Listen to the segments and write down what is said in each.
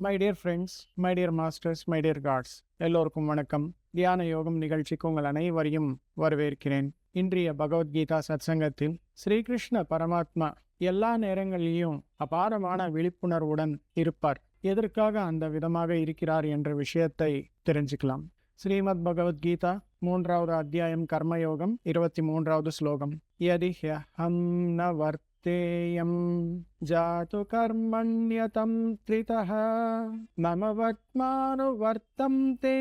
My dear friends, my dear masters, my dear gods, எல்லோருக்கும் வணக்கம். தியான யோகம் நிகழ்ச்சிக்கு உங்கள் அனைவரையும் வரவேற்கிறேன். இன்றைய பகவத்கீதா சத்சங்கத்தில் ஸ்ரீகிருஷ்ண பரமாத்மா எல்லா நேரங்களிலும் அபாரமான விழிப்புணர்வுடன் இருப்பார். எதற்காக அந்த விதமாக இருக்கிறார் என்ற விஷயத்தை தெரிஞ்சுக்கலாம். ஸ்ரீமத் பகவத்கீதா 3வது அத்தியாயம் கர்மயோகம் 23வது ஸ்லோகம். யதி ஹ்யஹம் ந வர்த்தேயம் ஜாது கர்மண்யதம் த்ரிதஹ மம வர்த்மானுவர்த்தந்தே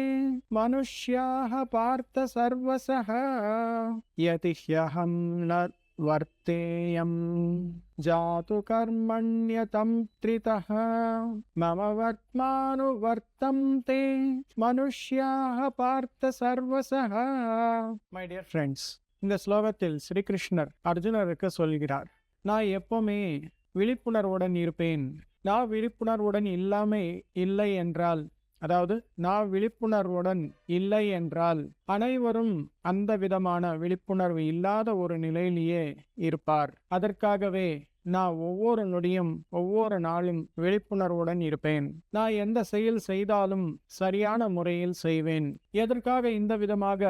மனுஷ்யாஹ பார்த்த சர்வசஹ. யதி ஹ்யஹம் ந வர்த்தேயம் ஜாது கர்மண்யதம் த்ரிதஹ மம வர்த்மானுவர்த்தந்தே மனுஷ்யாஹ பார்த்த சர்வசஹ. மை டியர் ஃப்ரெண்ட்ஸ், இந்த ஸ்லோகத்தில் ஸ்ரீகிருஷ்ணர் அர்ஜுனருக்கு சொல்கிறார், நான் எப்பவுமே விழிப்புணர்வுடன் இருப்பேன். நான் விழிப்புணர்வுடன் இல்லை என்றால், அதாவது நான் விழிப்புணர்வுடன் இல்லை என்றால் அனைவரும் அந்த விதமான விழிப்புணர்வு இல்லாத ஒரு நிலையிலேயே இருப்பார். அதற்காகவே நான் ஒவ்வொரு நொடியும் ஒவ்வொரு நாளும் விழிப்புணர்வுடன் இருப்பேன். நான் எந்த செயல் செய்தாலும் சரியான முறையில் செய்வேன். எதற்காக இந்த விதமாக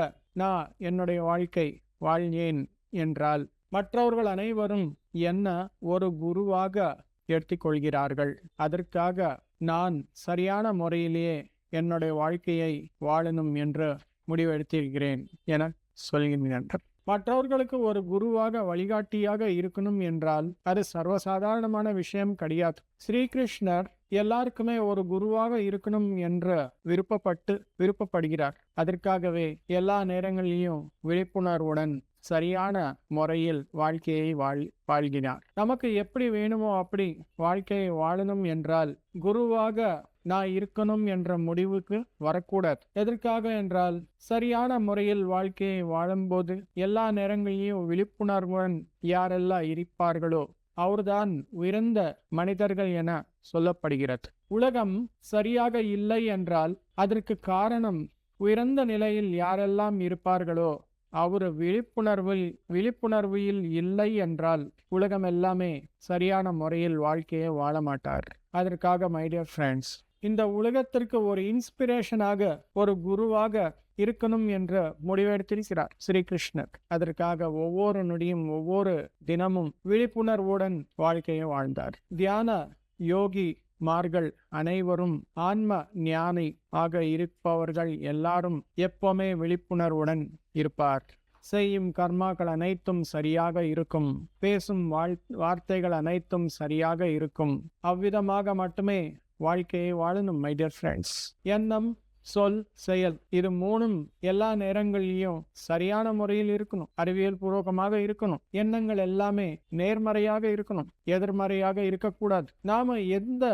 நான் என்னுடைய வாழ்க்கை வாழ்ந்தேன் என்றால், மற்றவர்கள் அனைவரும் என்ன ஒரு குருவாக எடுத்துக்கொள்கிறார்கள். அதற்காக நான் சரியான முறையிலேயே என்னுடைய வாழ்க்கையை வாழணும் என்று முடிவெடுத்திருக்கிறேன் என சொல்கின்றனர். மற்றவர்களுக்கு ஒரு குருவாக வழிகாட்டியாக இருக்கணும் என்றால் அது சர்வசாதாரணமான விஷயம் கிடையாது. ஸ்ரீகிருஷ்ணர் எல்லாருக்குமே ஒரு குருவாக இருக்கணும் என்று விருப்பப்படுகிறார். அதற்காகவே எல்லா நேரங்களிலும் விழிப்புணர்வுடன் சரியான முறையில் வாழ்க்கையை வாழ்கிறார். நமக்கு எப்படி வேணுமோ அப்படி வாழ்க்கையை வாழணும் என்றால் குருவாக நான் இருக்கணும் என்ற முடிவுக்கு வரக்கூடாது. எதற்காக என்றால், சரியான முறையில் வாழ்க்கையை வாழும்போது எல்லா நேரங்களிலும் விழிப்புணர்வுடன் யாரெல்லாம் இருப்பார்களோ அவர்தான் உயர்ந்த மனிதர்கள் என சொல்லப்படுகிறது. உலகம் சரியாக இல்லை என்றால் அதற்கு காரணம் உயர்ந்த நிலையில் யாரெல்லாம் இருப்பார்களோ அவர் விழிப்புணர்வில் இல்லை என்றால் உலகம் எல்லாமே சரியான முறையில் வாழ்க்கையை வாழ மாட்டார். அதற்காக மை டியர் ஃப்ரெண்ட்ஸ், இந்த உலகத்திற்கு ஒரு இன்ஸ்பிரேஷனாக ஒரு குருவாக இருக்கணும் என்று முடிவெடுத்திருக்கிறார் ஸ்ரீகிருஷ்ணர். அதற்காக ஒவ்வொரு நொடியும் ஒவ்வொரு தினமும் விழிப்புணர்வுடன் வாழ்க்கையை வாழ்ந்தார். தியான யோகி மார்கள் அனைவரும் ஆன்ம ஞானி ஆக இருப்பவர்கள் எல்லாரும் எப்பவுமே விழிப்புணர்வுடன் இருப்பார். செய்யும் கர்மாக்கள் அனைத்தும் சரியாக இருக்கும். பேசும் வார்த்தைகள் அனைத்தும் சரியாக இருக்கும். அவ்விதமாக மட்டுமே வாழ்க்கையை வாழணும் மை டியர் ஃப்ரெண்ட்ஸ். எண்ணம், சொல், செயல் இது மூணும் எல்லா நேரங்களிலும் சரியான முறையில் இருக்கணும். அறிவியல் பூர்வகமாக இருக்கணும். எண்ணங்கள் எல்லாமே நேர்மறையாக இருக்கணும், எதிர்மறையாக இருக்கக்கூடாது. நாம எந்த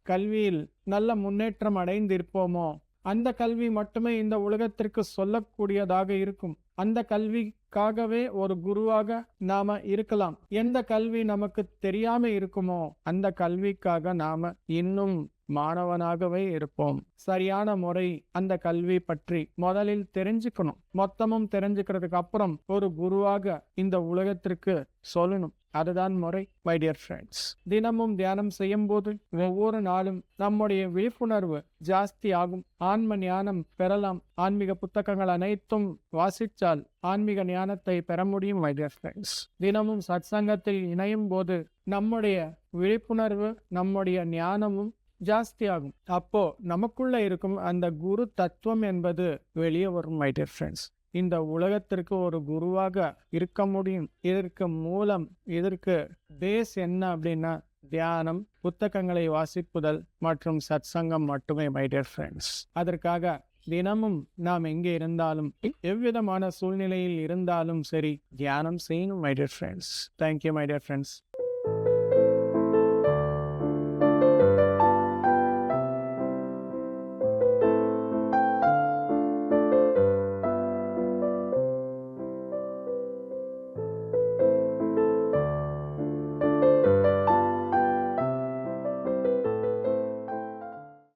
கல்வியில் நல்ல முன்னேற்றம் அடைந்திருப்போமோ அந்த கல்வி மட்டுமே இந்த உலகத்திற்கு சொல்லக்கூடியதாக இருக்கும். அந்த கல்விக்காகவே ஒரு குருவாக நாம இருக்கலாம். எந்த கல்வி நமக்கு தெரியாம இருக்குமோ அந்த கல்விக்காக நாம இன்னும் மாணவனாகவே இருப்போம். சரியான முறை அந்த கல்வி பற்றி முதலில் தெரிஞ்சுக்கணும். மொத்தமும் தெரிஞ்சுக்கிறதுக்கு அப்புறம் ஒரு குருவாக இந்த உலகத்திற்கு சொல்லணும். அதுதான் முறை மை டியர் ஃப்ரெண்ட்ஸ். தினமும் தியானம் செய்யும் போது ஒவ்வொரு நாளும் நம்முடைய விழிப்புணர்வு ஜாஸ்தி ஆகும். ஆன்ம ஞானம் பெறலாம். ஆன்மீக புத்தகங்கள் அனைத்தும் வாசித்தால் ஆன்மீக ஞானத்தை பெற முடியும் மை டியர் ஃப்ரெண்ட்ஸ். தினமும் சத்சங்கத்தில் இணையும் போது நம்முடைய விழிப்புணர்வு நம்முடைய ஞானமும் ஜாஸ்தி ஆகும். அப்போ நமக்குள்ள இருக்கும் அந்த குரு தத்துவம் என்பது வெளியே வரும் மை டியர் ஃப்ரெண்ட்ஸ். இந்த உலகத்திற்கு ஒரு குருவாக இருக்க முடியும். இதற்கு மூலம், இதற்கு பேஸ் என்ன அப்படின்னா தியானம், புத்தகங்களை வாசிப்புதல் மற்றும் சத்சங்கம் மட்டுமே மை டியர் ஃப்ரெண்ட்ஸ். அதற்காக தினமும் நாம் எங்கே இருந்தாலும் எவ்விதமான சூழ்நிலையில் இருந்தாலும் சரி தியானம் செய்யணும் my dear friends. Thank you my dear friends.